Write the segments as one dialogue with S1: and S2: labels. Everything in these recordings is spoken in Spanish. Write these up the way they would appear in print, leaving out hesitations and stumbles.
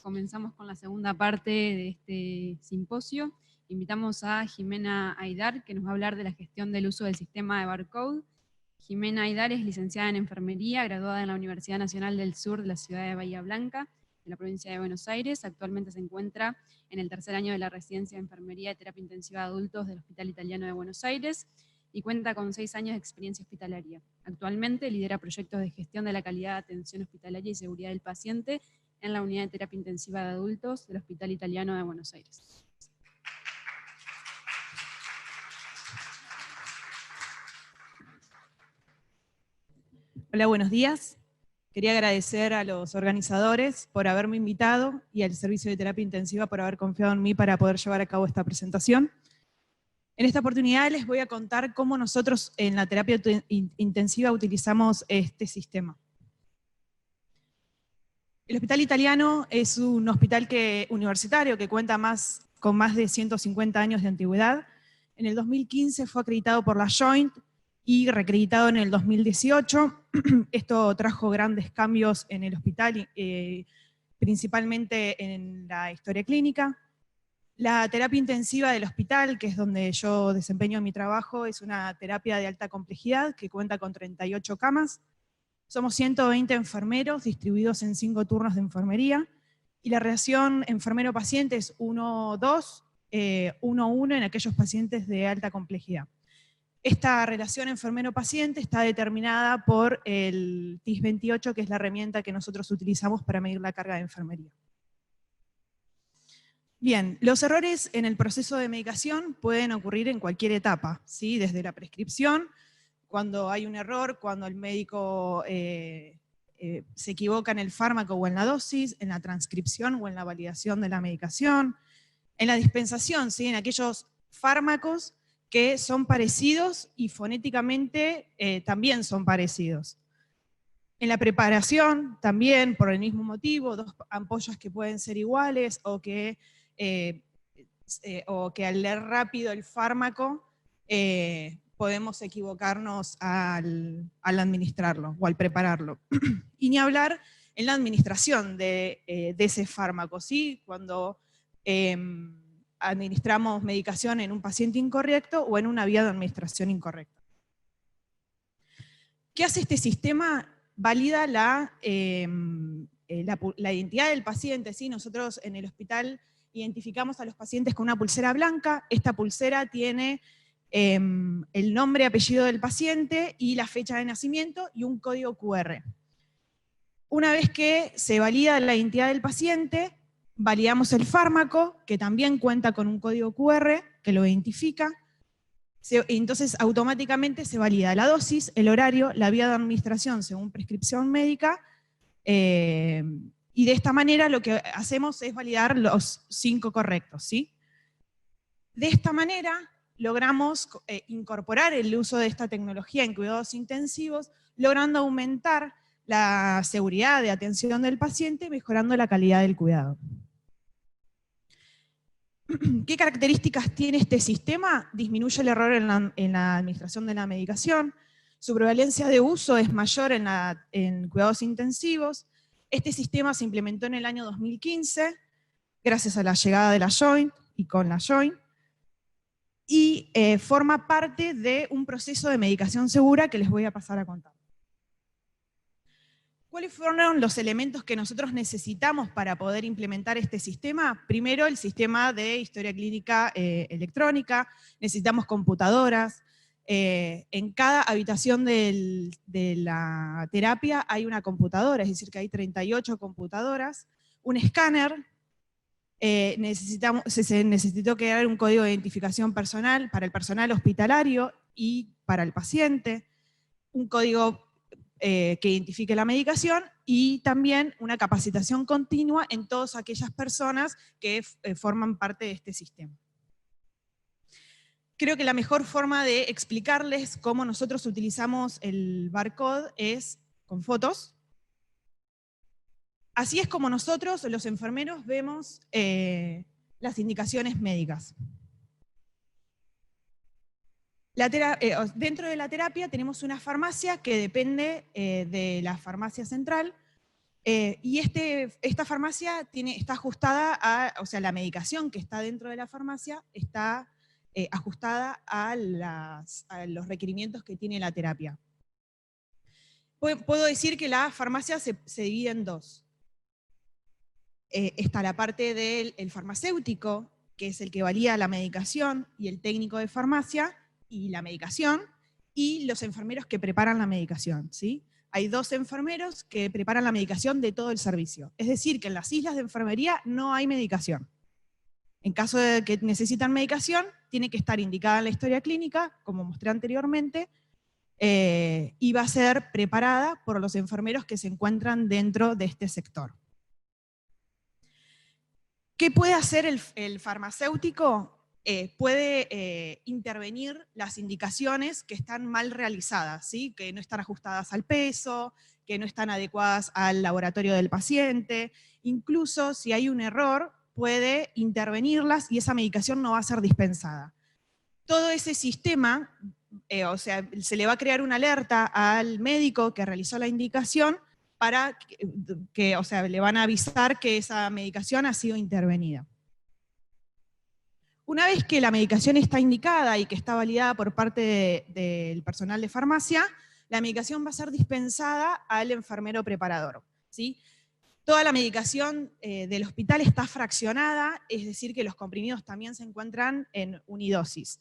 S1: Comenzamos con la segunda parte de este simposio. Invitamos a Jimena Aydar, que nos va a hablar de la gestión del uso del sistema de barcode. Jimena Aydar es licenciada en Enfermería, graduada en la Universidad Nacional del Sur de la ciudad de Bahía Blanca, en la provincia de Buenos Aires. Actualmente se encuentra en el tercer año de la residencia de Enfermería y Terapia Intensiva de Adultos del Hospital Italiano de Buenos Aires y cuenta con 6 años de experiencia hospitalaria. Actualmente lidera proyectos de gestión de la calidad de atención hospitalaria y seguridad del paciente en la Unidad de Terapia Intensiva de Adultos del Hospital Italiano de Buenos Aires.
S2: Hola, buenos días. Quería agradecer a los organizadores por haberme invitado y al Servicio de Terapia Intensiva por haber confiado en mí para poder llevar a cabo esta presentación. En esta oportunidad les voy a contar cómo nosotros en la terapia intensiva utilizamos este sistema. El Hospital Italiano es un hospital universitario que cuenta con más de 150 años de antigüedad. En el 2015 fue acreditado por la Joint y reacreditado en el 2018. Esto trajo grandes cambios en el hospital, principalmente en la historia clínica. La terapia intensiva del hospital, que es donde yo desempeño mi trabajo, es una terapia de alta complejidad que cuenta con 38 camas. Somos 120 enfermeros distribuidos en 5 turnos de enfermería, y la relación enfermero-paciente es 1-2, 1-1 en aquellos pacientes de alta complejidad. Esta relación enfermero-paciente está determinada por el TIS-28, que es la herramienta que nosotros utilizamos para medir la carga de enfermería. Bien, los errores en el proceso de medicación pueden ocurrir en cualquier etapa, ¿sí? Desde la prescripción, cuando hay un error, cuando el médico se equivoca en el fármaco o en la dosis, en la transcripción o en la validación de la medicación, en la dispensación, ¿sí? En aquellos fármacos que son parecidos y fonéticamente también son parecidos. En la preparación también, por el mismo motivo, 2 ampollas que pueden ser iguales o que al leer rápido el fármaco podemos equivocarnos al administrarlo o al prepararlo. Y ni hablar en la administración de ese fármaco, ¿sí? Cuando administramos medicación en un paciente incorrecto o en una vía de administración incorrecta. ¿Qué hace este sistema? Valida la identidad del paciente, ¿sí? Nosotros en el hospital identificamos a los pacientes con una pulsera blanca. Esta pulsera tiene el nombre y apellido del paciente y la fecha de nacimiento y un código QR. Una vez que se valida la identidad del paciente, validamos el fármaco, que también cuenta con un código QR que lo identifica. Entonces automáticamente se valida la dosis, el horario, la vía de administración según prescripción médica, y de esta manera lo que hacemos es validar los 5 correctos, ¿sí? De esta manera logramos incorporar el uso de esta tecnología en cuidados intensivos, logrando aumentar la seguridad de atención del paciente, mejorando la calidad del cuidado. ¿Qué características tiene este sistema? Disminuye el error en la administración de la medicación, su prevalencia de uso es mayor en cuidados intensivos. Este sistema se implementó en el año 2015, gracias a la llegada de la Joint y con la Joint, y forma parte de un proceso de medicación segura que les voy a pasar a contar. ¿Cuáles fueron los elementos que nosotros necesitamos para poder implementar este sistema? Primero, el sistema de historia clínica electrónica, necesitamos computadoras. En cada habitación de la terapia hay una computadora, es decir, que hay 38 computadoras, un escáner, se necesitó crear un código de identificación personal para el personal hospitalario y para el paciente, un código que identifique la medicación y también una capacitación continua en todas aquellas personas que forman parte de este sistema. Creo que la mejor forma de explicarles cómo nosotros utilizamos el barcode es con fotos. Así es como nosotros, los enfermeros, vemos las indicaciones médicas. Dentro de la terapia tenemos una farmacia que depende de la farmacia central. Y esta farmacia está ajustada a, o sea, la medicación que está dentro de la farmacia está ajustada a los requerimientos que tiene la terapia. Puedo decir que la farmacia se divide en dos. Está la parte del farmacéutico, que es el que valida la medicación, y el técnico de farmacia, y la medicación, y los enfermeros que preparan la medicación, ¿sí? Hay 2 enfermeros que preparan la medicación de todo el servicio. Es decir, que en las islas de enfermería no hay medicación. En caso de que necesitan medicación, tiene que estar indicada en la historia clínica, como mostré anteriormente, y va a ser preparada por los enfermeros que se encuentran dentro de este sector. ¿Qué puede hacer el farmacéutico? Puede intervenir las indicaciones que están mal realizadas, ¿sí? Que no están ajustadas al peso, que no están adecuadas al laboratorio del paciente. Incluso si hay un error, puede intervenirlas y esa medicación no va a ser dispensada. Todo ese sistema, o sea, se le va a crear una alerta al médico que realizó la indicación para que, o sea, le van a avisar que esa medicación ha sido intervenida. Una vez que la medicación está indicada y que está validada por parte del personal de farmacia, la medicación va a ser dispensada al enfermero preparador, ¿sí? Toda la medicación del hospital está fraccionada, es decir, que los comprimidos también se encuentran en unidosis.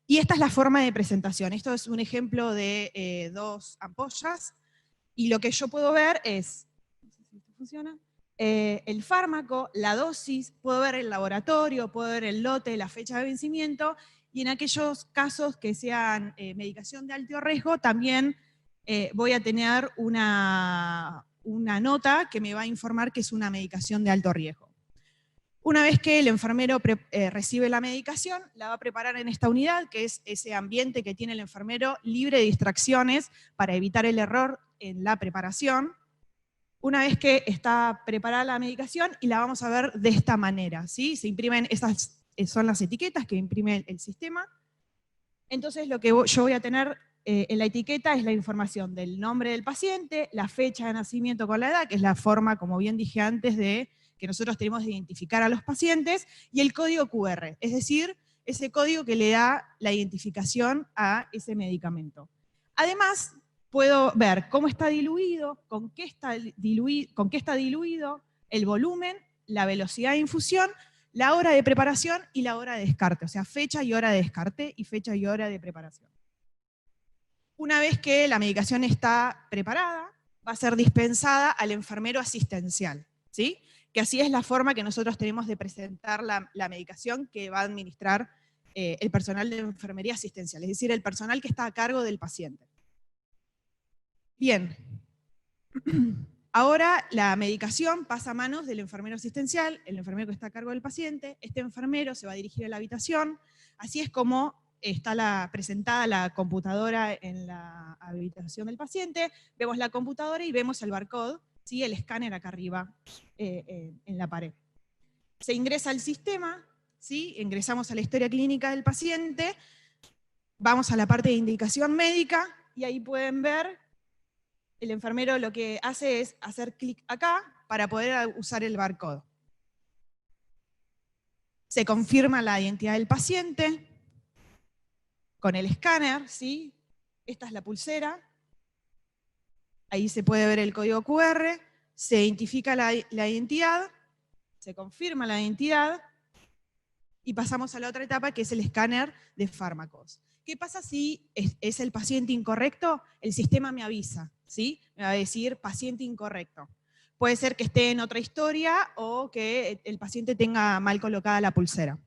S2: Y esta es la forma de presentación. Esto es un ejemplo de 2 ampollas, y lo que yo puedo ver es, no sé si esto funciona, el fármaco, la dosis, puedo ver el laboratorio, puedo ver el lote, la fecha de vencimiento, y en aquellos casos que sean medicación de alto riesgo, también voy a tener una nota que me va a informar que es una medicación de alto riesgo. Una vez que el enfermero recibe la medicación, la va a preparar en esta unidad, que es ese ambiente que tiene el enfermero libre de distracciones para evitar el error en la preparación. Una vez que está preparada la medicación, y la vamos a ver de esta manera, ¿sí? Se imprimen, esas son las etiquetas que imprime el sistema. Entonces lo que yo voy a tener en la etiqueta es la información del nombre del paciente, la fecha de nacimiento con la edad, que es la forma, como bien dije antes, de que nosotros tenemos de identificar a los pacientes, y el código QR, es decir, ese código que le da la identificación a ese medicamento. Además, puedo ver cómo está diluido, con qué está diluido, el volumen, la velocidad de infusión, la hora de preparación y la hora de descarte, o sea, fecha y hora de descarte y fecha y hora de preparación. Una vez que la medicación está preparada, va a ser dispensada al enfermero asistencial, ¿sí? Que así es la forma que nosotros tenemos de presentar la medicación que va a administrar el personal de enfermería asistencial, es decir, el personal que está a cargo del paciente. Bien, ahora la medicación pasa a manos del enfermero asistencial, el enfermero que está a cargo del paciente. Este enfermero se va a dirigir a la habitación. Así es como está presentada la computadora en la habitación del paciente. Vemos la computadora y vemos el barcode, ¿sí? El escáner acá arriba en la pared. Se ingresa al sistema, ¿sí? Ingresamos a la historia clínica del paciente, vamos a la parte de indicación médica, y ahí pueden ver, el enfermero lo que hace es hacer clic acá para poder usar el barcode. Se confirma la identidad del paciente con el escáner, ¿sí? Esta es la pulsera. Ahí se puede ver el código QR, se identifica la identidad, se confirma la identidad, y pasamos a la otra etapa, que es el escáner de fármacos. ¿Qué pasa si es el paciente incorrecto? El sistema me avisa, ¿sí? Me va a decir paciente incorrecto. Puede ser que esté en otra historia o que el paciente tenga mal colocada la pulsera.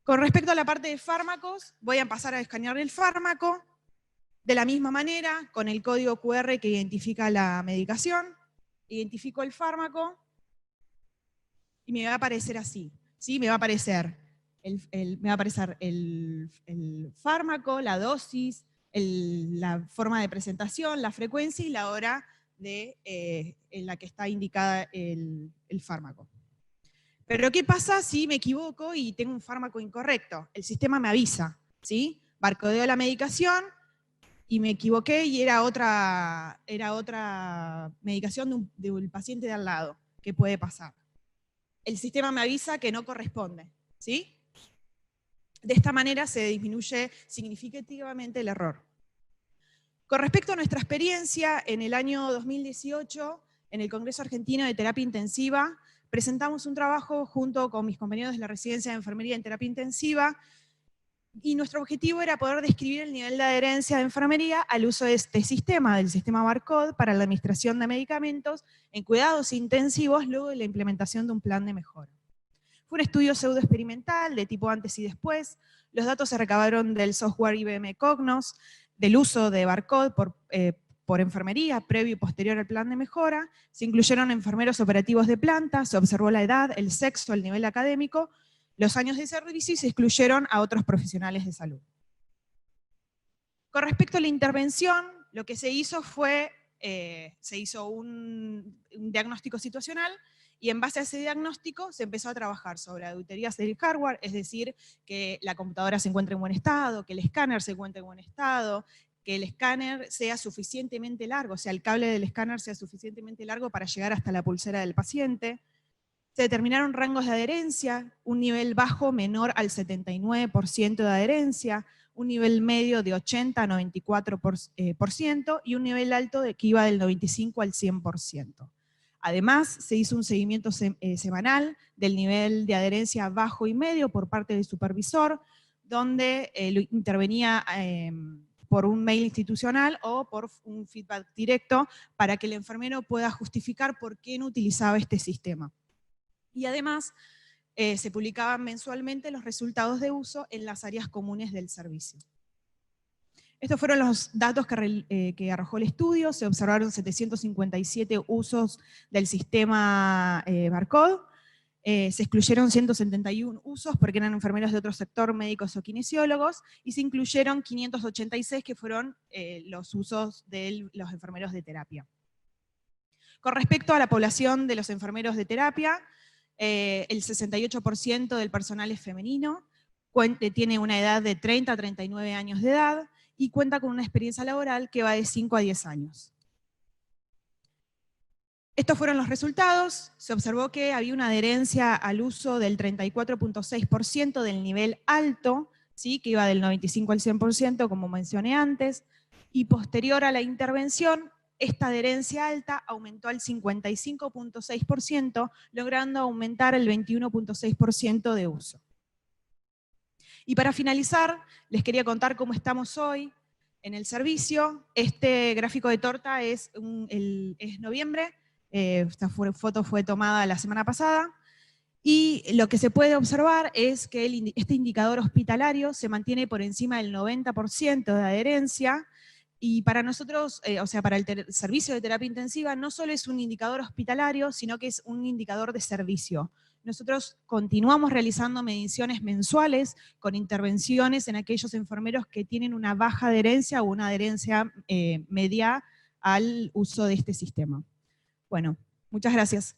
S2: Con respecto a la parte de fármacos, voy a pasar a escanear el fármaco. De la misma manera, con el código QR que identifica la medicación, identifico el fármaco y me va a aparecer así, ¿sí? Me va a aparecer el fármaco, la dosis, la forma de presentación, la frecuencia y la hora en la que está indicada el fármaco. Pero ¿qué pasa si me equivoco y tengo un fármaco incorrecto? El sistema me avisa, ¿sí? Barcodeo la medicación, y me equivoqué y era otra medicación de un paciente de al lado. ¿Qué puede pasar? El sistema me avisa que no corresponde, ¿sí? De esta manera se disminuye significativamente el error. Con respecto a nuestra experiencia, en el año 2018, en el Congreso Argentino de Terapia Intensiva, presentamos un trabajo junto con mis compañeros de la Residencia de Enfermería en Terapia Intensiva, y nuestro objetivo era poder describir el nivel de adherencia de enfermería al uso de este sistema, del sistema Barcode, para la administración de medicamentos en cuidados intensivos luego de la implementación de un plan de mejora. Fue un estudio pseudoexperimental de tipo antes y después. Los datos se recabaron del software IBM Cognos, del uso de Barcode por enfermería previo y posterior al plan de mejora. Se incluyeron enfermeros operativos de planta, se observó la edad, el sexo, el nivel académico, los años de servicio y se excluyeron a otros profesionales de salud. Con respecto a la intervención, lo que se hizo fue, se hizo un diagnóstico situacional, y en base a ese diagnóstico se empezó a trabajar sobre auditorías del hardware, es decir, que la computadora se encuentre en buen estado, que el escáner se encuentre en buen estado, que el escáner sea suficientemente largo, o sea, el cable del escáner sea suficientemente largo para llegar hasta la pulsera del paciente. Se determinaron rangos de adherencia, un nivel bajo menor al 79% de adherencia, un nivel medio de 80 a 94% y un nivel alto que iba del 95 al 100%. Además, se hizo un seguimiento semanal del nivel de adherencia bajo y medio por parte del supervisor, donde intervenía por un mail institucional o por un feedback directo para que el enfermero pueda justificar por qué no utilizaba este sistema. Y además, se publicaban mensualmente los resultados de uso en las áreas comunes del servicio. Estos fueron los datos que arrojó el estudio. Se observaron 757 usos del sistema Barcode. Se excluyeron 171 usos porque eran enfermeros de otro sector, médicos o kinesiólogos, y se incluyeron 586 que fueron los usos de los enfermeros de terapia. Con respecto a la población de los enfermeros de terapia, el 68% del personal es femenino, tiene una edad de 30 a 39 años de edad y cuenta con una experiencia laboral que va de 5 a 10 años. Estos fueron los resultados. Se observó que había una adherencia al uso del 34.6% del nivel alto, ¿sí? Que iba del 95 al 100%, como mencioné antes, y posterior a la intervención, esta adherencia alta aumentó al 55.6%, logrando aumentar el 21.6% de uso. Y para finalizar, les quería contar cómo estamos hoy en el servicio. Este gráfico de torta es noviembre, esta foto fue tomada la semana pasada, y lo que se puede observar es que este indicador hospitalario se mantiene por encima del 90% de adherencia, y para nosotros, o sea, para el servicio de terapia intensiva, no solo es un indicador hospitalario, sino que es un indicador de servicio. Nosotros continuamos realizando mediciones mensuales con intervenciones en aquellos enfermeros que tienen una baja adherencia o una adherencia media al uso de este sistema. Bueno, muchas gracias.